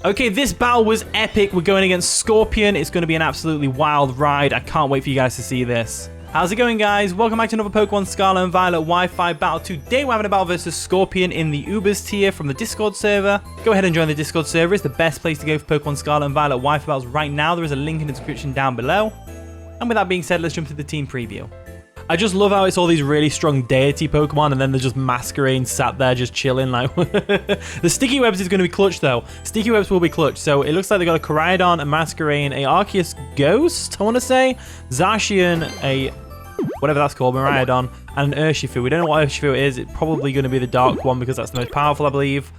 Okay, this battle was epic. We're going against Scorpion. It's going to be an absolutely wild ride. I can't wait for you guys to see this. How's it going, guys? Welcome back to another Pokemon Scarlet and Violet Wi-Fi battle. Today we're having a battle versus Scorpion in the Ubers tier from the Discord server. Go ahead and join the Discord server. It's the best place to go for Pokemon Scarlet and Violet Wi-Fi battles right now. There is a link in the description down below. And with that being said, let's jump to the team preview. I just love how it's all these really strong deity Pokemon and then they're just masquerading sat there just chilling. Like the Sticky Webs is going to be clutch though. Sticky Webs will be clutch. So it looks like they got a Koraidon, a Masquerain, a Arceus Ghost, I want to say, Zacian, a whatever that's called, Miraidon, and an Urshifu. We don't know what Urshifu is. It's probably going to be the dark one because that's the most powerful, I believe.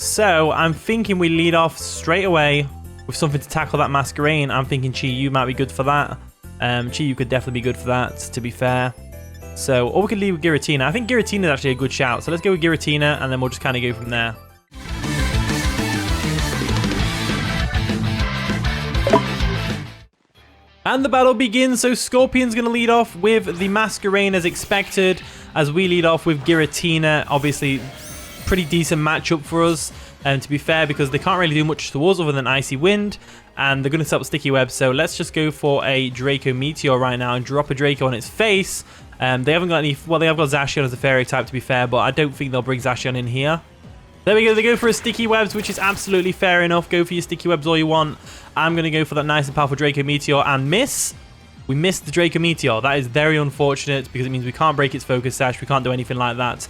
So I'm thinking we lead off straight away with something to tackle that Masquerain. I'm thinking Chi-Yu might be good for that. Chi-Yu could definitely be good for that, to be fair. So, or we could leave with Giratina. I think Giratina is actually a good shout. So let's go with Giratina, and then we'll just kind of go from there. And the battle begins. So Scorpion's going to lead off with the Masquerain as expected, as we lead off with Giratina. Obviously, pretty decent matchup for us. And to be fair, because they can't really do much to us other than Icy Wind, and they're going to set up Sticky Web, so let's just go for a Draco Meteor right now and drop a Draco on its face. They haven't got any, well, they have got Zacian as a fairy type, to be fair, but I don't think they'll bring Zacian in here. There we go, they go for a Sticky Webs, which is absolutely fair enough. Go for your Sticky Webs all you want. I'm going to go for that nice and powerful Draco Meteor and miss. We missed the Draco Meteor. That is very unfortunate because it means we can't break its Focus Sash. We can't do anything like that.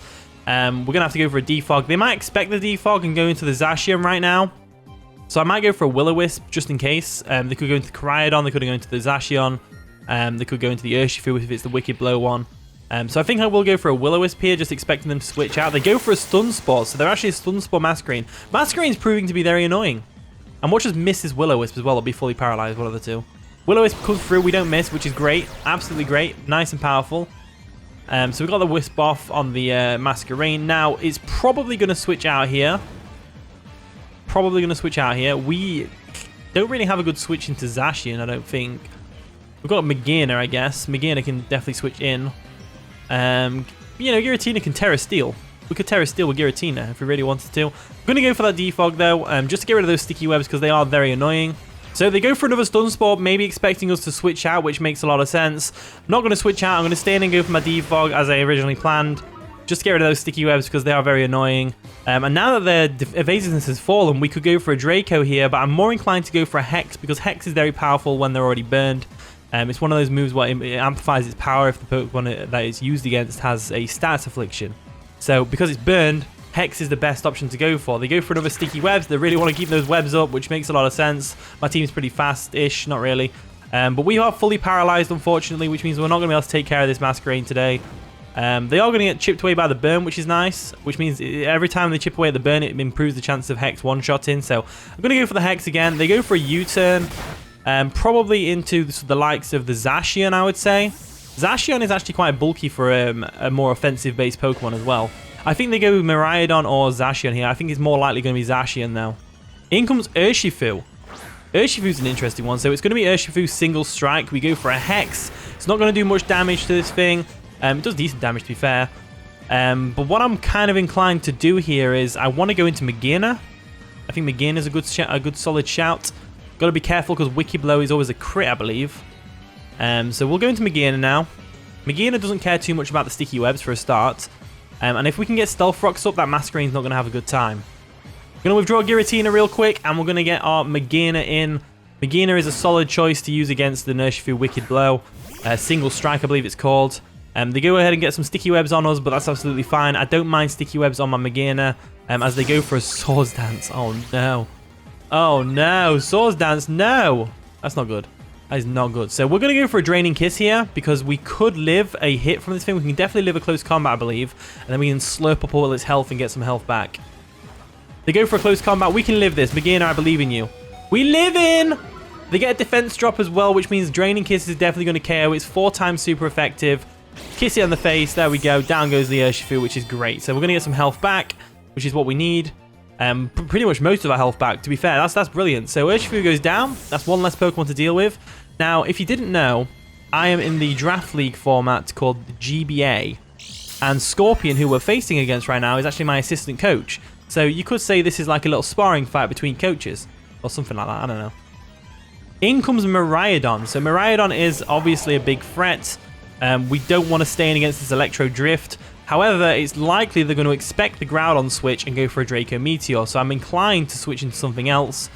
We're going to have to go for a Defog. They might expect the Defog and go into the Zacian right now. So I might go for a Will-O-Wisp just in case. They could go into the Koraidon. They could go into the Zacian. They could go into the Urshifu if it's the Wicked Blow one. So I think I will go for a Will-O-Wisp here, just expecting them to switch out. They go for a Stun Spore, so they're actually a Stun Spore Masquerain. Masquerain's proving to be very annoying. And watch us miss his Will-O-Wisp as well. It'll be fully paralyzed, one of the two. Will-O-Wisp comes through. We don't miss, which is great. Absolutely great. Nice and powerful. So we've got the Wisp off on the Masquerain. Now, it's probably going to switch out here. We don't really have a good switch into Zacian, I don't think. We've got Magearna, I guess. Magearna can definitely switch in. You know, Giratina can Tera Steel. We could Tera Steel with Giratina if we really wanted to. I'm going to go for that Defog, though, just to get rid of those Sticky Webs because they are very annoying. So they go for another Stun Spore, maybe expecting us to switch out, which makes a lot of sense. I'm not going to switch out. I'm going to stay in and go for my Defog as I originally planned. Just to get rid of those Sticky Webs because they are very annoying. And now that their evasiveness has fallen, we could go for a Draco here, but I'm more inclined to go for a Hex because Hex is very powerful when they're already burned. It's one of those moves where it amplifies its power if the Pokemon that it's used against has a status affliction. So because it's burned, Hex is the best option to go for. They go for another Sticky Webs. They really want to keep those webs up, which makes a lot of sense. My team's pretty fast-ish, not really. But we are fully paralyzed, unfortunately, which means we're not going to be able to take care of this Masquerain today. They are going to get chipped away by the burn, which is nice, which means every time they chip away at the burn, it improves the chance of Hex one-shotting. So I'm going to go for the Hex again. They go for a U-turn, probably into the likes of the Zacian, I would say. Zacian is actually quite bulky for a more offensive-based Pokemon as well. I think they go with Miraidon or Zacian here. I think it's more likely going to be Zacian now. In comes Urshifu. Urshifu's an interesting one. So it's going to be Urshifu single strike. We go for a Hex. It's not going to do much damage to this thing. It does decent damage, to be fair. But what I'm kind of inclined to do here is I want to go into Magearna. I think Magearna is a good solid shout. Got to be careful because Wicked Blow is always a crit, I believe. So we'll go into Magearna now. Magearna doesn't care too much about the Sticky Webs for a start. And if we can get Stealth Rocks up, that Masquerain's not going to have a good time. We're going to withdraw Giratina real quick, and we're going to get our Magearna in. Magearna is a solid choice to use against the Urshifu Wicked Blow. Single Strike, I believe it's called. They go ahead and get some Sticky Webs on us, but that's absolutely fine. I don't mind Sticky Webs on my Magearna as they go for a Swords Dance. Oh, no. Oh, no. Swords Dance, no. That's not good. That is not good. So we're going to go for a Draining Kiss here because we could live a hit from this thing. We can definitely live a close combat, I believe. And then we can slurp up all its health and get some health back. They go for a close combat. We can live this. Magearna, I believe in you. We live in! They get a defense drop as well, which means Draining Kiss is definitely going to KO. It's 4 times super effective. Kiss it on the face. There we go. Down goes the Urshifu, which is great. So we're going to get some health back, which is what we need. Pretty much most of our health back, to be fair. That's brilliant. So Urshifu goes down. That's one less Pokemon to deal with. Now, if you didn't know, I am in the Draft League format called the GBA. And Scorpion, who we're facing against right now, is actually my assistant coach. So you could say this is like a little sparring fight between coaches or something like that. I don't know. In comes Miraidon. So Miraidon is obviously a big threat. We don't want to stay in against this Electro Drift. However, it's likely they're going to expect the Groudon switch and go for a Draco Meteor. So I'm inclined to switch into something else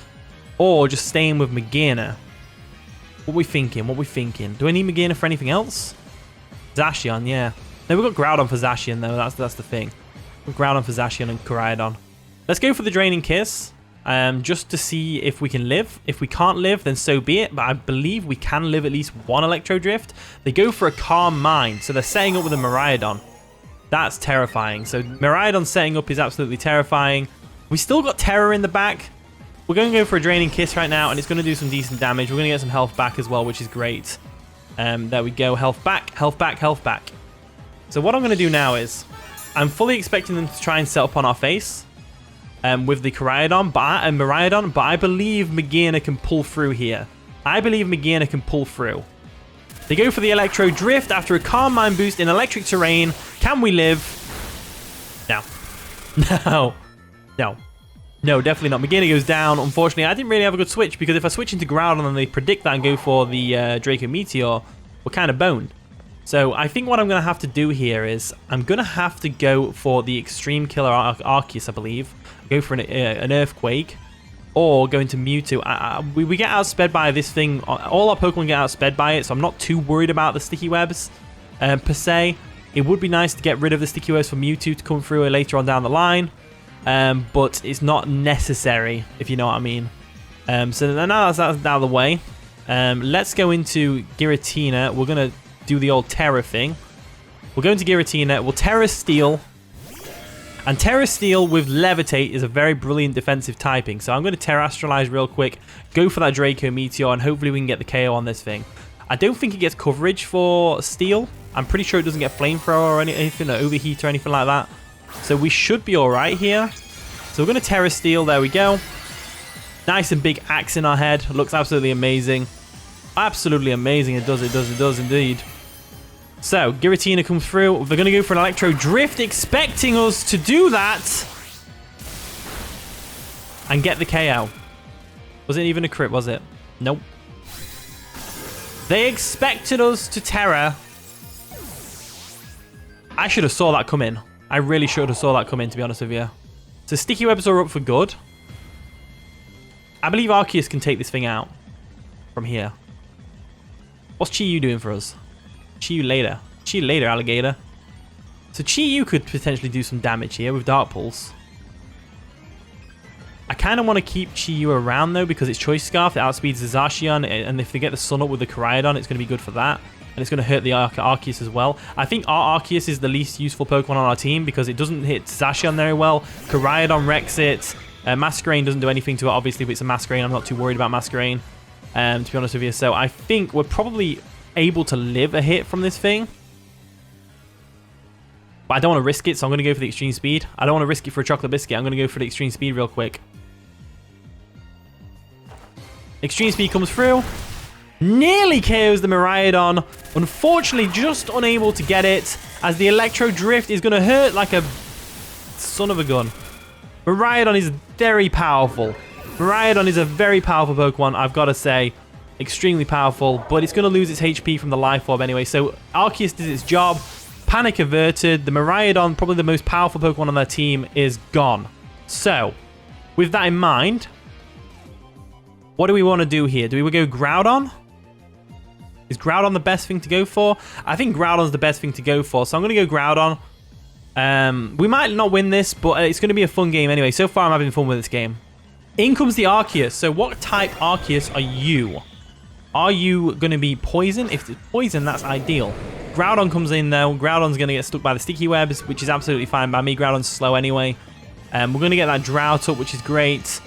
or just staying with Magearna. What we thinking? What we thinking? Do I need Magearna for anything else? Zacian, yeah. No, we've got Groudon for Zacian though. That's the thing. We've got Groudon for Zacian and Koraidon. Let's go for the Draining Kiss. Just to see if we can live. If we can't live, then so be it. But I believe we can live at least one Electro Drift. They go for a Calm Mind. So they're setting up with a Miraidon. That's terrifying. So Miraidon setting up is absolutely terrifying. We still got Tera in the back. We're going to go for a Draining Kiss right now, and it's going to do some decent damage. We're going to get some health back as well, which is great. There we go. Health back, health back, health back. So what I'm going to do now is I'm fully expecting them to try and set up on our face with the Koraidon and Miraidon, but I believe Magearna can pull through here. I believe Magearna can pull through. They go for the Electro Drift after a Calm Mind boost in electric terrain. Can we live? No. No. No. No, definitely not. Magearna goes down. Unfortunately, I didn't really have a good switch because if I switch into Groudon and they predict that and go for the Draco Meteor, we're kind of boned. So I think what I'm going to have to do here is I'm going to have to go for the Extreme Killer Arceus, I believe. Go for an Earthquake or go into Mewtwo. We get outsped by this thing. All our Pokemon get outsped by it, so I'm not too worried about the Sticky Webs per se. It would be nice to get rid of the Sticky Webs for Mewtwo to come through later on down the line. But it's not necessary, if you know what I mean. So now that's out of the way. Let's go into Giratina. We're going to do the old Tera thing. We'll go into Giratina. We'll Tera Steel. And Tera Steel with Levitate is a very brilliant defensive typing. So I'm going to Terrestrialize real quick. Go for that Draco Meteor. And hopefully we can get the KO on this thing. I don't think it gets coverage for Steel. I'm pretty sure it doesn't get Flamethrower or anything, or Overheat or anything like that. So we should be alright here. So we're going to Tera Steel. There we go. Nice and big axe in our head. Looks absolutely amazing. Absolutely amazing. It does indeed. So Giratina comes through. They're going to go for an Electro Drift, expecting us to do that. And get the KO. Was it even a crit, was it? Nope. They expected us to Tera. I should have saw that come in. I really should have saw that come in, to be honest with you. So Sticky Webs are up for good. I believe Arceus can take this thing out from here. What's Chi-Yu doing for us? Chi-Yu later. Chi-Yu later, alligator. So Chi-Yu could potentially do some damage here with Dark Pulse. I kind of want to keep Chi-Yu around, though, because it's Choice Scarf. It outspeeds the Zacian, and if they get the Sun up with the Koraidon, it's going to be good for that. And it's going to hurt the Arceus as well. I think our Arceus is the least useful Pokemon on our team because it doesn't hit Zacian very well. Koraidon wrecks it. Masquerain doesn't do anything to it, obviously, but it's a Masquerain. I'm not too worried about Masquerain, to be honest with you. So I think we're probably able to live a hit from this thing. But I don't want to risk it, so I'm going to go for the Extreme Speed. I don't want to risk it for a Chocolate Biscuit. I'm going to go for the Extreme Speed real quick. Extreme Speed comes through. Nearly KOs the Miraidon. Unfortunately, just unable to get it, as the Electro Drift is going to hurt like a son of a gun. Miraidon is very powerful. Miraidon is a very powerful Pokemon, I've got to say. Extremely powerful, but it's going to lose its HP from the Life Orb anyway. So Arceus did its job. Panic averted. The Miraidon, probably the most powerful Pokemon on their team, is gone. So, with that in mind, what do we want to do here? Do we go Groudon? Is Groudon the best thing to go for? I think Groudon's the best thing to go for, so I'm going to go Groudon. We might not win this, but it's going to be a fun game anyway. So far, I'm having fun with this game. In comes the Arceus. So what type Arceus are you? Are you going to be poison? If it's poison, that's ideal. Groudon comes in, though. Groudon's going to get stuck by the Sticky Webs, which is absolutely fine by me. Groudon's slow anyway. We're going to get that Drought up, which is great.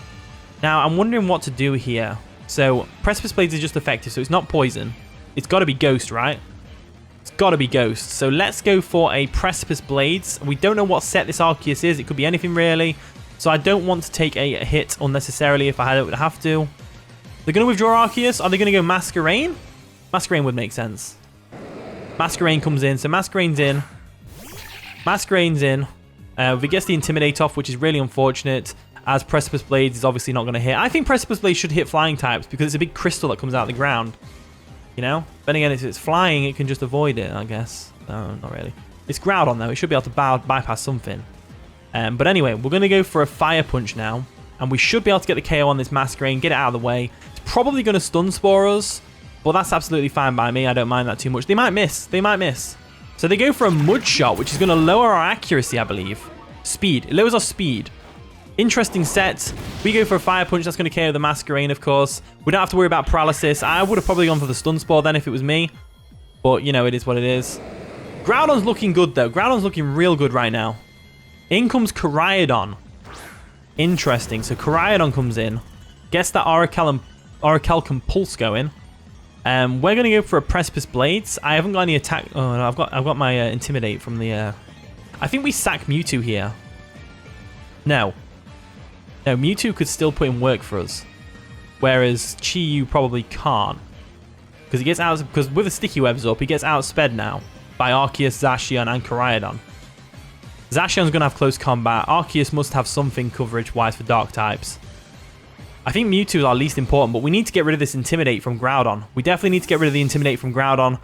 Now, I'm wondering what to do here. So, Precipice Blades is just effective, so it's not poison. It's got to be Ghost, right? It's got to be Ghost. So, let's go for a Precipice Blades. We don't know what set this Arceus is. It could be anything, really. So, I don't want to take a hit unnecessarily if I don't have to. They're going to withdraw Arceus. Are they going to go Masquerain? Masquerain would make sense. Masquerain comes in. So, Masquerain's in. Masquerain's in. If it gets the Intimidate off, which is really unfortunate, as Precipice Blades is obviously not going to hit. I think Precipice Blades should hit flying types because it's a big crystal that comes out of the ground. You know? But again, if it's flying, it can just avoid it, I guess. No, not really. It's Groudon, though. It should be able to bypass something. But anyway, we're going to go for a Fire Punch now. And we should be able to get the KO on this Masquerain, get it out of the way. It's probably going to Stun Spore us. But that's absolutely fine by me. I don't mind that too much. They might miss. They might miss. So they go for a Mud Shot, which is going to lower our accuracy, I believe. Speed. It lowers our speed. Interesting set. We go for a Fire Punch. That's going to KO the Masquerain, of course. We don't have to worry about Paralysis. I would have probably gone for the Stun Spore then if it was me. But, you know, it is what it is. Groudon's looking good, though. Groudon's looking real good right now. In comes Koraidon. Interesting. So Koraidon comes in. Gets that Orichalcum Pulse going. We're going to go for a Precipice Blades. I haven't got any attack. Oh, no, I've got my Intimidate from the... I think we sack Mewtwo here. No. No, Mewtwo could still put in work for us. Whereas Chi-Yu probably can't. Because he gets out... Because with the Sticky Webs up, he gets outsped now. By Arceus, Zacian, and Koraidon. Zacian's going to have close combat. Arceus must have something coverage-wise for Dark types. I think Mewtwo is our least important, but we need to get rid of this Intimidate from Groudon. We definitely need to get rid of the Intimidate from Groudon.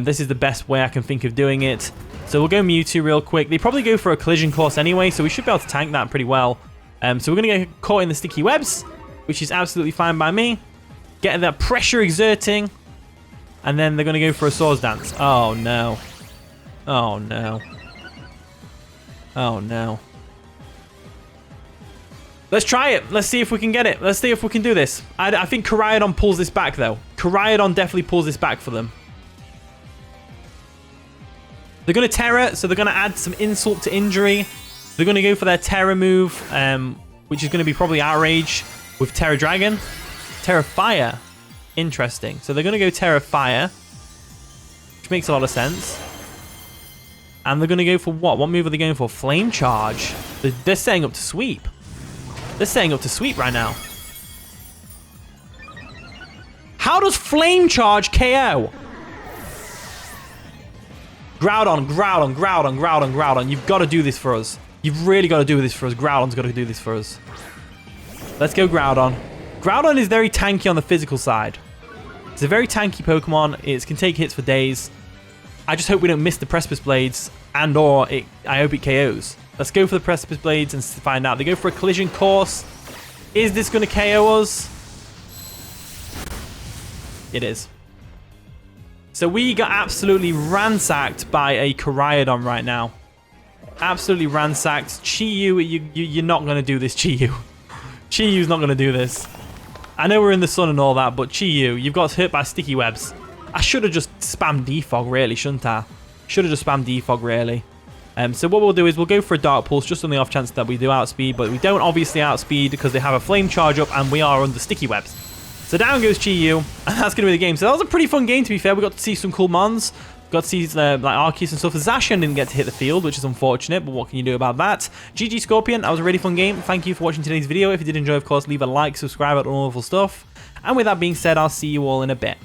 This is the best way I can think of doing it. So we'll go Mewtwo real quick. They probably go for a Collision Course anyway, so we should be able to tank that pretty well. So we're going to get caught in the Sticky Webs, which is absolutely fine by me. Get that pressure exerting. And then they're going to go for a Swords Dance. Oh, no. Oh, no. Oh, no. Let's try it. Let's see if we can get it. Let's see if we can do this. I think Koraidon pulls this back, though. Koraidon definitely pulls this back for them. They're going to Tera, so they're going to add some insult to injury. They're going to go for their Tera move, which is going to be probably Outrage with Tera Dragon. Tera Fire. Interesting. So they're going to go Tera Fire, which makes a lot of sense. And they're going to go for what? What move are they going for? Flame Charge. They're setting up to sweep. They're setting up to sweep right now. How does Flame Charge KO? Groudon, Groudon, Groudon, Groudon, Groudon. You've got to do this for us. You've really got to do this for us. Groudon's got to do this for us. Let's go Groudon. Groudon is very tanky on the physical side. It's a very tanky Pokemon. It can take hits for days. I just hope we don't miss the Precipice Blades and or I hope it KOs. Let's go for the Precipice Blades and find out. They go for a Collision Course. Is this going to KO us? It is. So we got absolutely ransacked by a Koraidon right now. Absolutely ransacked. Chi-Yu, you're not going to do this, Chi-Yu. Chi-Yu's not going to do this. I know we're in the sun and all that, but Chi-Yu, you've got hit by Sticky Webs. I should have just spammed Defog, really, shouldn't I? Should have just spammed Defog, really. So what we'll do is we'll go for a Dark Pulse, just on the off chance that we do outspeed, but we don't obviously outspeed because they have a Flame Charge up and we are under Sticky Webs. So down goes Chi-Yu, and that's going to be the game. So that was a pretty fun game, to be fair. We got to see some cool mons. Got to see like Arceus and stuff. Zacian didn't get to hit the field, which is unfortunate, but what can you do about that? GG Scorpion, that was a really fun game. Thank you for watching today's video. If you did enjoy, of course, leave a like, subscribe, and all awful stuff. And with that being said, I'll see you all in a bit.